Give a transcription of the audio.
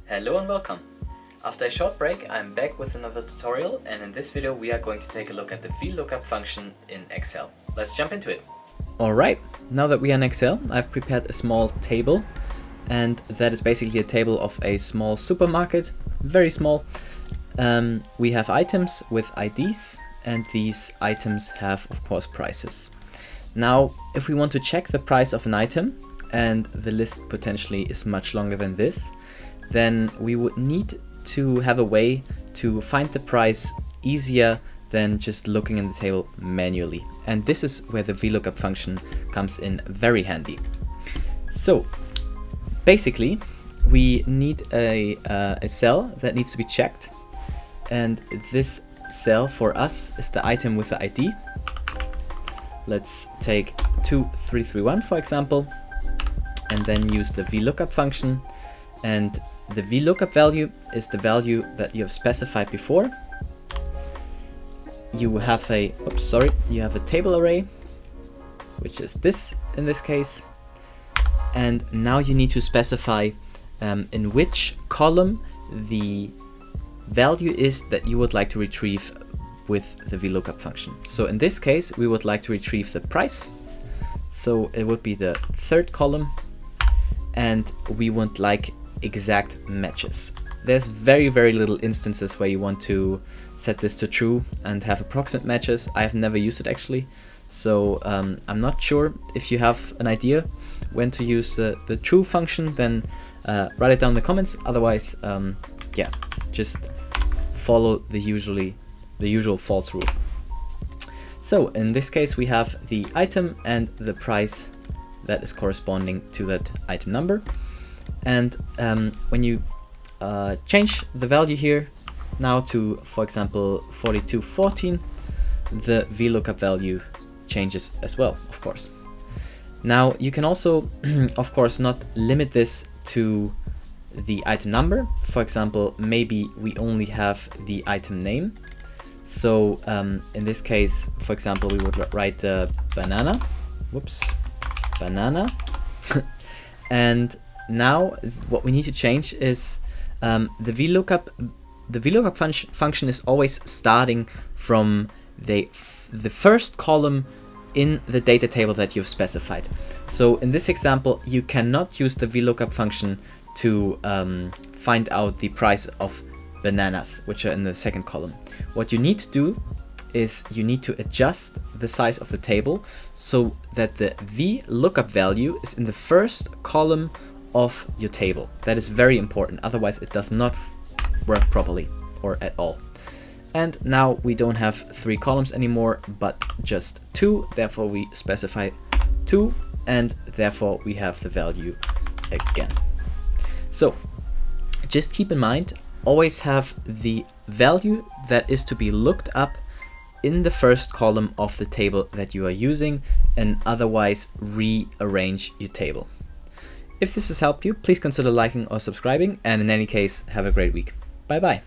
Hello and welcome! After a short break, I'm back with another tutorial, and in this video we are going to take a look at the Vlookup function in Excel. Let's jump into it! Alright, now that we are in Excel, I've prepared a small table, and that is basically a table of a small supermarket, very small. We have items with IDs, and these items have, of course, prices. Now, if we want to check the price of an item, and the list potentially is much longer than this, then we would need to have a way to find the price easier than just looking in the table manually. And this is where the Vlookup function comes in very handy. So basically we need a cell that needs to be checked, and this cell for us is the item with the ID. Let's take 2331 for example, and then use the Vlookup function, and the Vlookup value is the value that you have specified before. You have a table array, which is this in this case, and now you need to specify in which column the value is that you would like to retrieve with the Vlookup function. So in this case we would like to retrieve the price, so it would be the third column, and we want like exact matches. There's very little instances where you want to set this to true and have approximate matches. I've never used it actually, so I'm not sure. If you have an idea when to use the true function, then write it down in the comments. Otherwise, yeah, just follow the usual false rule. So in this case we have the item and the price that is corresponding to that item number. And when you change the value here now to, for example, 4214, the Vlookup value changes as well, of course. Now you can also, of course, not limit this to the item number. For example, maybe we only have the item name. So in this case, for example, we would write banana. Whoops, banana. And now what we need to change is the Vlookup function is always starting from the first column in the data table that you've specified. So in this example you cannot use the Vlookup function to find out the price of bananas, which are in the second column. What you need to do is you need to adjust the size of the table so that the Vlookup value is in the first column of your table. That is very important, otherwise it does not work properly or at all. And now we don't have 3 columns anymore but just 2, therefore we specify 2, and therefore we have the value again. So just keep in mind, always have the value that is to be looked up in the first column of the table that you are using, and otherwise rearrange your table. If this has helped you, please consider liking or subscribing, and in any case, have a great week. Bye bye.